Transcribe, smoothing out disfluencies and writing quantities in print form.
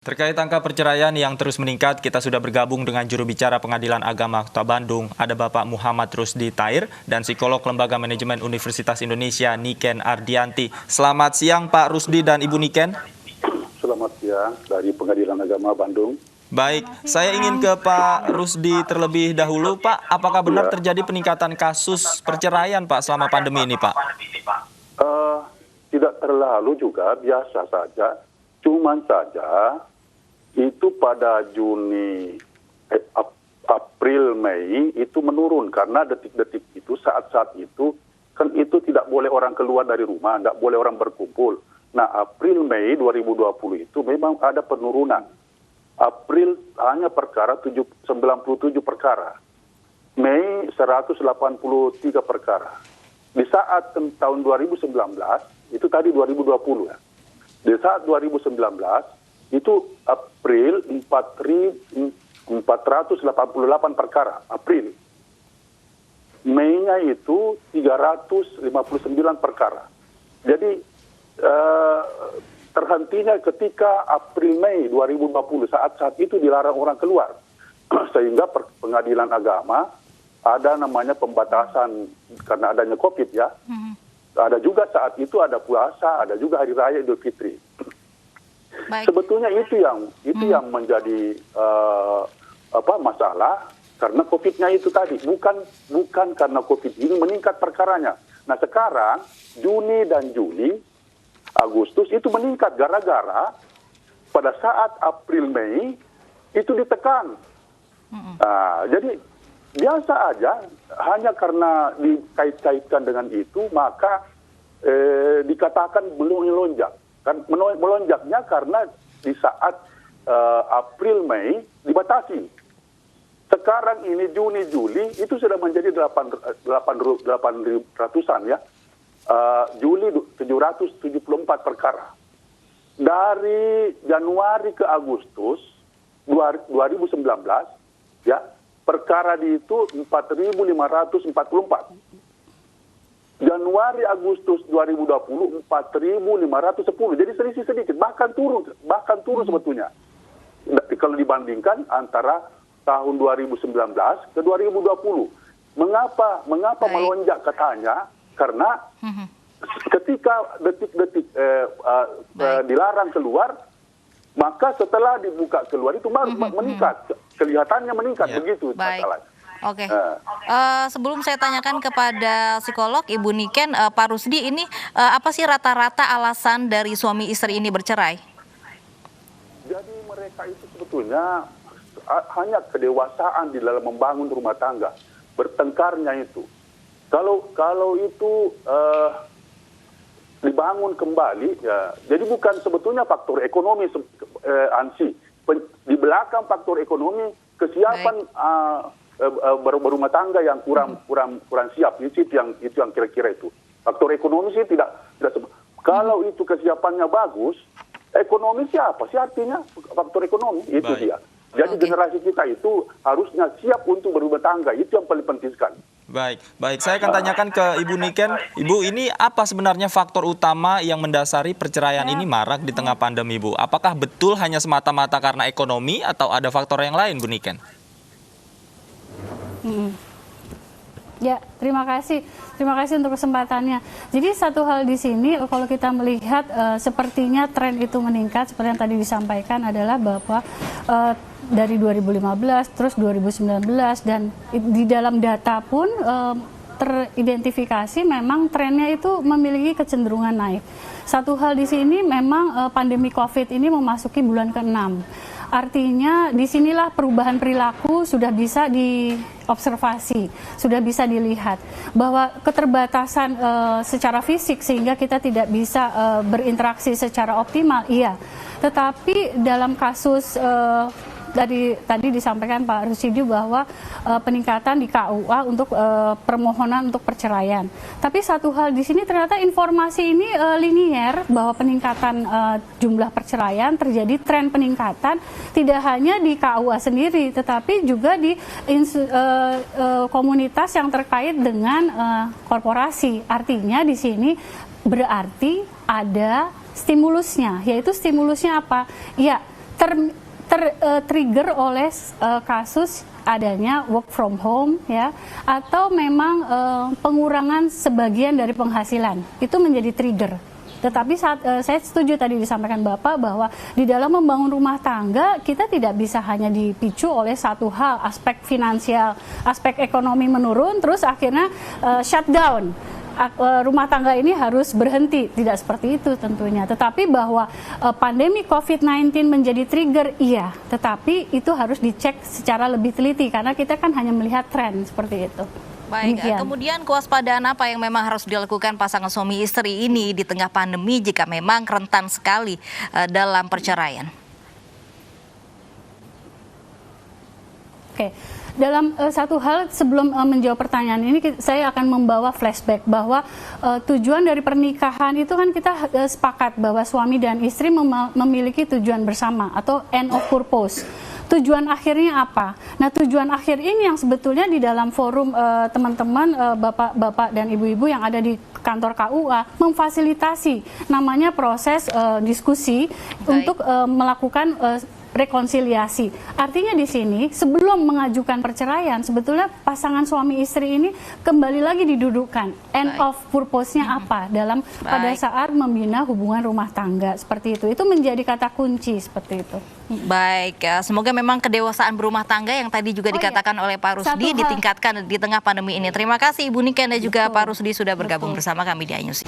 Terkait angka perceraian yang terus meningkat, kita sudah bergabung dengan juru bicara Pengadilan Agama Kota Bandung. Ada Bapak Muhammad Rusdi Tair dan psikolog Lembaga Manajemen Universitas Indonesia Niken Ardianti. Selamat siang Pak Rusdi dan Ibu Niken. Selamat siang dari Pengadilan Agama Bandung. Baik, saya ingin ke Pak Rusdi terlebih dahulu. Pak, apakah benar terjadi peningkatan kasus perceraian Pak selama pandemi ini Pak? Tidak terlalu juga, biasa saja. Cuman saja itu pada April, Mei itu menurun karena detik-detik itu, saat-saat itu kan itu tidak boleh orang keluar dari rumah, tidak boleh orang berkumpul. Nah, April, Mei 2020 itu memang ada penurunan. April hanya perkara 97 perkara. Mei 183 perkara. Di saat tahun 2019, itu tadi 2020 ya. Di saat 2019, itu April 488 perkara, April. Mei-nya itu 359 perkara. Jadi terhentinya ketika April Mei 2020, saat itu dilarang orang keluar. Sehingga Pengadilan Agama ada namanya pembatasan karena adanya COVID ya. Ada juga saat itu ada puasa, ada juga hari raya Idul Fitri. Baik. Sebetulnya itu yang menjadi masalah karena COVID-nya itu tadi, bukan karena COVID ini meningkat perkaranya. Nah, sekarang Juni dan Juli, Agustus itu meningkat gara-gara pada saat April Mei itu ditekan. Nah, jadi biasa aja, hanya karena dikait-kaitkan dengan itu maka dikatakan belum melonjak. Kan melonjaknya karena di saat April Mei dibatasi. Sekarang ini Juni Juli itu sudah menjadi 800-an ya. Juli 774 perkara. Dari Januari ke Agustus 2019 ya, perkara di itu 4.544. Januari Agustus 2020 4.510. Jadi selisih sedikit, bahkan turun sebetulnya. Kalau dibandingkan antara tahun 2019 ke 2020. Mengapa melonjak katanya? Karena ketika detik-detik dilarang keluar, maka setelah dibuka keluar itu baru meningkat. Kelihatannya meningkat begitu masalahnya. Oke. Sebelum saya tanyakan kepada psikolog Ibu Niken, Pak Rusdi, ini apa sih rata-rata alasan dari suami istri ini bercerai? Jadi mereka itu sebetulnya hanya kedewasaan di dalam membangun rumah tangga, bertengkarnya itu. Kalau itu dibangun kembali, ya, jadi bukan sebetulnya faktor ekonomi, Ansi. Di belakang faktor ekonomi, kesiapan berumah tangga yang kurang siap, itu yang kira-kira itu. Faktor ekonomi sih tidak kalau itu kesiapannya bagus, ekonomi siapa sih artinya faktor ekonomi itu. Baik. Dia. Jadi generasi kita itu harusnya siap untuk berumah tangga, itu yang paling penting sekali. Baik. Saya akan tanyakan ke Ibu Niken. Ibu, ini apa sebenarnya faktor utama yang mendasari perceraian ini marak di tengah pandemi, Bu? Apakah betul hanya semata-mata karena ekonomi atau ada faktor yang lain, Bu Niken? Ya, terima kasih untuk kesempatannya. Jadi satu hal di sini, kalau kita melihat sepertinya tren itu meningkat, seperti yang tadi disampaikan adalah bahwa dari 2015 terus 2019 dan di dalam data pun teridentifikasi memang trennya itu memiliki kecenderungan naik. Satu hal di sini memang pandemi COVID ini memasuki bulan ke-6. Artinya disinilah perubahan perilaku sudah bisa diobservasi, sudah bisa dilihat bahwa keterbatasan secara fisik sehingga kita tidak bisa berinteraksi secara optimal, iya. Tetapi dalam kasus tadi disampaikan Pak Rusdi bahwa peningkatan di KUA untuk permohonan untuk perceraian. Tapi satu hal di sini ternyata informasi ini linier bahwa peningkatan jumlah perceraian terjadi, tren peningkatan tidak hanya di KUA sendiri, tetapi juga di komunitas yang terkait dengan korporasi. Artinya di sini berarti ada stimulusnya, yaitu stimulusnya apa? Ya, trigger oleh kasus adanya work from home ya, atau memang pengurangan sebagian dari penghasilan itu menjadi trigger. Tetapi saya setuju tadi disampaikan Bapak bahwa di dalam membangun rumah tangga kita tidak bisa hanya dipicu oleh satu hal, aspek finansial, aspek ekonomi menurun terus akhirnya shutdown. Rumah tangga ini harus berhenti, tidak seperti itu tentunya. Tetapi bahwa pandemi COVID-19 menjadi trigger, iya. Tetapi itu harus dicek secara lebih teliti karena kita kan hanya melihat tren seperti itu. Baik, kemudian kewaspadaan apa yang memang harus dilakukan pasangan suami istri ini di tengah pandemi jika memang rentan sekali dalam perceraian? Oke. Dalam satu hal sebelum menjawab pertanyaan ini saya akan membawa flashback bahwa tujuan dari pernikahan itu kan kita sepakat bahwa suami dan istri memiliki tujuan bersama atau end of purpose. Tujuan akhirnya apa? Nah, tujuan akhir ini yang sebetulnya di dalam forum teman-teman bapak-bapak dan ibu-ibu yang ada di kantor KUA memfasilitasi namanya proses diskusi untuk melakukan rekonsiliasi. Artinya di sini sebelum mengajukan perceraian sebetulnya pasangan suami istri ini kembali lagi didudukkan end of purpose-nya apa dalam pada saat membina hubungan rumah tangga seperti itu. Itu menjadi kata kunci seperti itu. Baik, semoga memang kedewasaan berumah tangga yang tadi juga dikatakan oleh Pak Rusdi ditingkatkan di tengah pandemi ini. Terima kasih Ibu Niken dan juga Pak Rusdi sudah bergabung bersama kami di iNews.